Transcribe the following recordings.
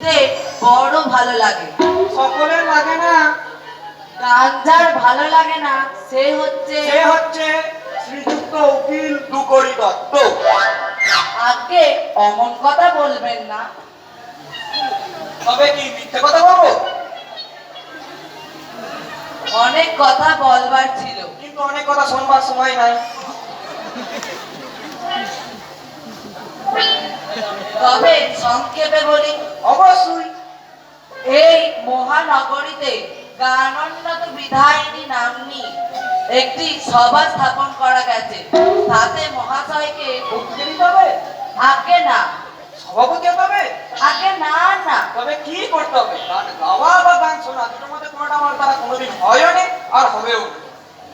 বড় ভালো লাগে। সকলের লাগে না। গান যার ভালো লাগে না সে হচ্ছে শ্রীযুক্ত উকিল দুকড়ি দত্ত। আগে অমন কথা বলবেন না। তবে কি মিথ্যে কথা বলবো? অনেক কথা বলবার ছিল, কিন্তু অনেক কথা শুনবার সময় নাই। তবে সংক্ষেপে বলি। অবশ্যই। এই মহানগরীতে গানোন্নত বিধায়িনী নাম্নী একটি সভা স্থাপন করা গেছে। তাতে মহাশয়কে উকিল হবে? আগে না। সভাপতি হবে? আগে না না। তবে কি করতে হবে? গান গাওয়া বা গান শোনা, দুটোর মধ্যে কোনোটা আমার দ্বারা কোনোদিন হয়ও নি আর হবেও না।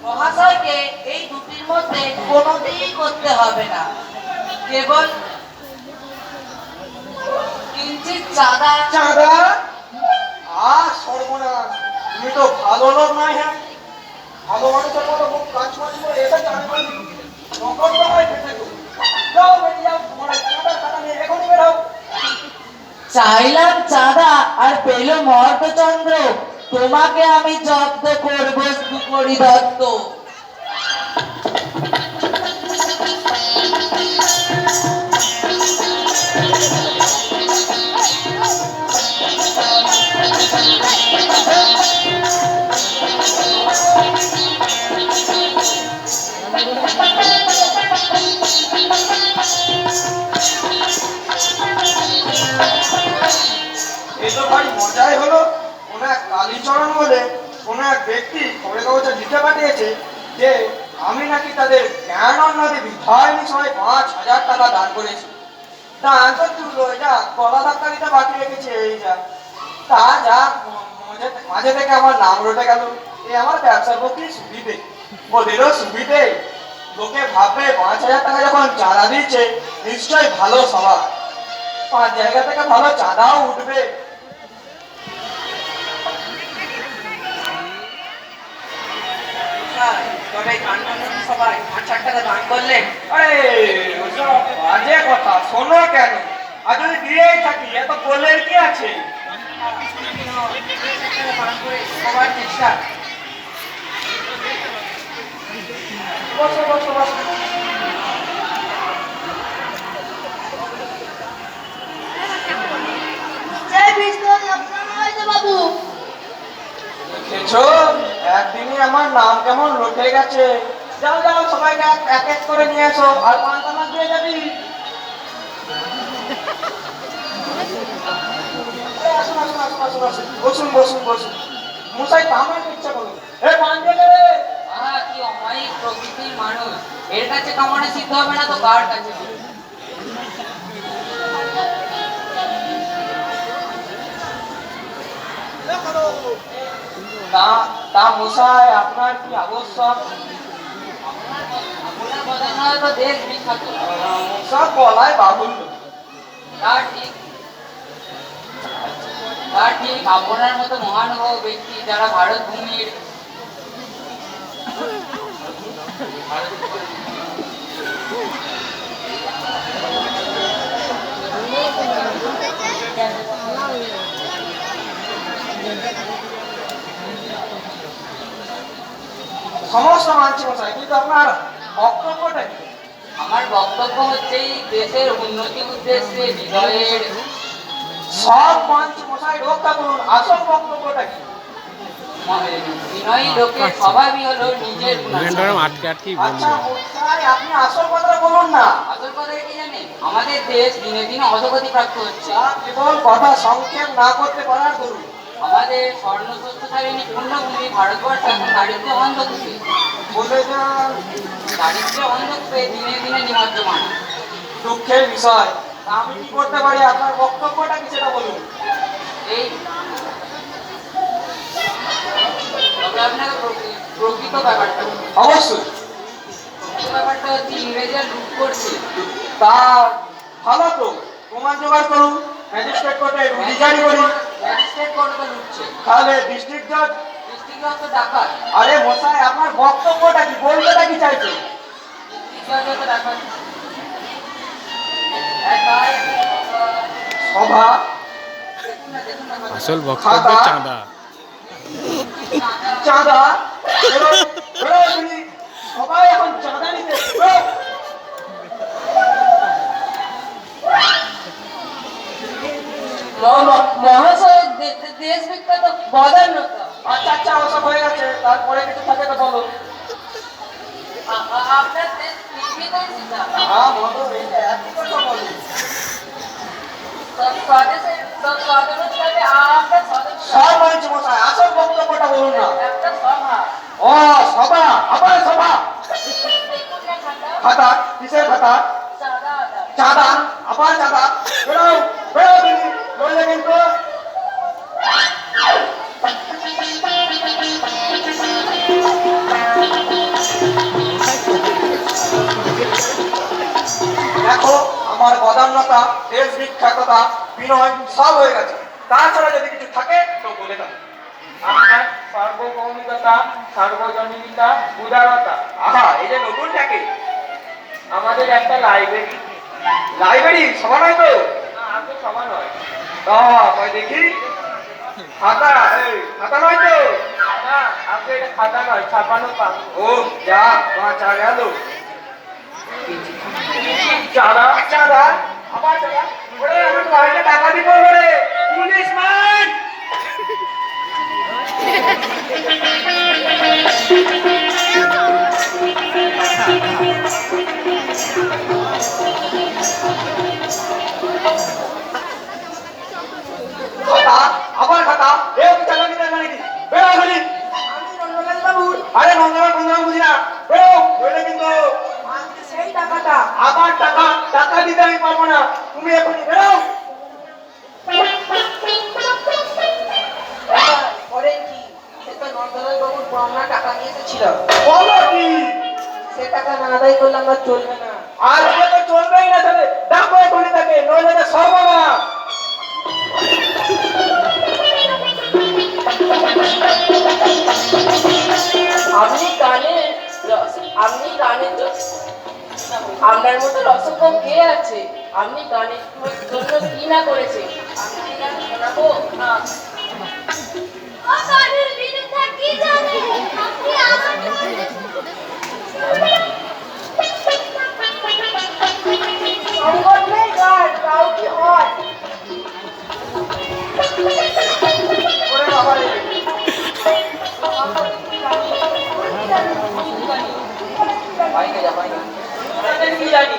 মহাশয়কে এই দুটির মধ্যে কোনোদিনই করতে হবে না। কেবল কিঞ্চিত চাঁদা। চাঁদা? সর্বনাশ, তুমি তো ভালো লোক নয়। হ্যাঁ, ভালো মানুষের মতো খুব কাজ করছো, এটা জানি না। নকল তোমায় খেতে দেবো। যাও বেরিয়ে যাও, তোমার চাঁদা টাকা নিয়ে এখনই বেরো। চাইলাম চাঁদা আর পেল মর্তচন্দ্র, তোমাকে আমি জব্দ করব দুকড়ি দত্ত। এ তো ভাই মজাই হলো। কোন এক কালীচরণ বলে কোন এক ব্যক্তি খবরের কাগজে লিখে পাঠিয়েছে যে আমি নাকি তাদের জ্ঞান অন্নদে বিধায়নী সবাই 5,000 টাকা দান করেছি। দান তো তুলো, যা গলা ধাক্কা দিতে বাকি রেখেছে এই যা। তা যা মাঝে থেকে আমার নাম রটে গেল। এ আমার ব্যবসার পক্ষে সুবিধে, ওদেরও সুবিধে। লোকে ভাববে 5,000 টাকা যখন চাঁদা দিচ্ছে নিশ্চয়ই ভালো সভা, 5 জায়গা থেকে ভালো চাঁদাও উঠবে। সবাই 5,000 টাকা দান করলেন। আরে ওসব বাজে কথা শোনো কেন? আর যদি দিয়েই থাকি এত বলের কি আছে? সবার চেষ্টা। বসো বসো বসো। বাবু দেখেছো একদিনই আমার নাম কেমন লুটে গেছে। যাও যাও সবাইকে এক এক করে নিয়ে এসো আর 5 দিয়ে যাবি। আসুন আসুন আসুন আসুন আসুন, বসুন বসুন বসুন। মশাই কামাই ইচ্ছা করুন। পান দিয়ে দেবে। আহা, কি অমায়িক প্রকৃতির মানুষ, এর কাছে কামানো সিদ্ধ হবে না তো কার কাছে হবে? তা মশাই আপনার কি আবশ্যক? আপনার বদনায় তো দেশ বিখ্যাত। সব বলায় বাহুল্য। তার ঠিক আপনার মতো মহানুভব ব্যক্তি যারা ভারত ভূমির সমস্ত মানছি মশাই, কিন্তু আপনার বক্তব্যটা কি? আমার বক্তব্য হচ্ছে এই দেশের উন্নতি উদ্দেশ্যে বিজয়ের। সব মানছি মশাই, রক্ষা করুন। আসল বক্তব্যটা কি? বিনয়ী লোকের স্বভাবই হলো নিজের আচ্ছা মশাই, আপনি আসল কথাটা বলুন না। আসল কথা কি জানে, আমাদের দেশ দিনে দিনে অধোগতি প্রাপ্ত হচ্ছে। কেবল কথা সংক্ষেপ না করতে পারার করুন। আমাদের স্বর্ণশস্যশালিনী পূর্ণভূমি ভারতবর্ষ এখন দারিদ্র্য অন্ধকূপে। বলে যান। দারিদ্র্য অন্ধকূপে দিনে দিনে নিমজ্জমান। দুঃখের বিষয়। তা আমি কি করতে পারি? আপনার বক্তব্যটা কি সেটা বলুন। এই তবে আপনাকে প্রকৃত ব্যাপারটা বলুন। অবশ্যই। প্রকৃত ব্যাপারটা হচ্ছে ইংরেজরা লুট করছে। তা ভালো তো, প্রমাণ জোগাড় করুন। ম্যাজিস্ট্রেট কোর্টে রুজি জারি করি। ম্যাজিস্ট্রেট কোর্টে তো লুটছে। তাহলে ডিস্ট্রিক্ট জজ। ডিস্ট্রিক্ট জজ তো ডাকাত। আরে মশাই, আপনার বক্তব্যটা কি, বলতেটা কি চাইছে? ডিস্ট্রিক্ট জজ তো ডাকাত। একাই সভা আসল বক্তব্য চাঁদা। চাঁদা বেরো, বেরো তুমি। সবাই এখন চাঁদা নিতে বেরো। মহাশয় দেশ বিখ্যাত বদান্যতা। আচ্ছা আচ্ছা ওসব হয়ে গেছে, তারপরে কিছু থাকে তো বলো। আপনার দেশ বিদেশিতা হ্যাঁ বলো, এইটা একই কথা বলো। স্বাধীনতাকে আপনার সব মন্ত্রী মশাই আসল বক্তব্যটা বলুন না। একটা সভা ও সভা, আবার সভা। খাতা, কিসের খাতা? চাঁদা, আবার চাঁদা। বেরো, বেরো তুমি, নইলে কিন্তু। দেখো আমার বদান্যতা, দেশ বিখ্যাততা, বিনয় সব হয়ে গেছে। তাছাড়া যদি কিছু থাকে তো বলে দাও। আপনার সার্বভৌমিকতা, সার্বজনীনতা, উদারতা। আহা, এই যে নতুনটাকে আমাদের একটা লাইব্রেরি। লাইব্রেরি সভা নয় তো? আপনি সমান নয়। কই দেখি খাতা, এই খাতা নয় তো? না, আপনি এটা খাতা নয়, ছাপানো পান। ও যা বাঁচা গেল। চাঁদা। চাঁদা, আবার চাঁদা। ওরে আমি বাড়িতে টাকা দিব রে, পুলিশ ম্যান। খাতা, আবার খাতা। এ কি চাঁদা দিতে মানে কি? বেরো খালি। আমি নন্দলাল বাবু, আরে নন্দলাল বন্ধুরা বুঝি না। বেরো, নইলে কিন্তু আজকে সেই টাকাটা আবার টাকা, টাকা দিতে আমি পারবো না। তুমি এখনই বেরো। পরে কি? সে তো নন্দলাল বাবুর পাওনা টাকা নিয়ে এসেছিল। বলো কি? সে টাকা না আদায় করলে আমার চলবে না। আজকে তো চলবেই না, তাহলে ডাকো এখনই তাকে, নইলে তো সর্বনাশ। আপনি গানের আপনার মতো রসজ্ঞ কে আছে? আপনি গানের জন্য কি না করেছেন? আপনি গান শোনাবো না। ও গানের বিরুদ্ধে কি জানে? আপনি আমার সংকট নেই গান, তাও কি হয়? ওরে বাবা রে। বাইকে যা বাইকে। কি জানি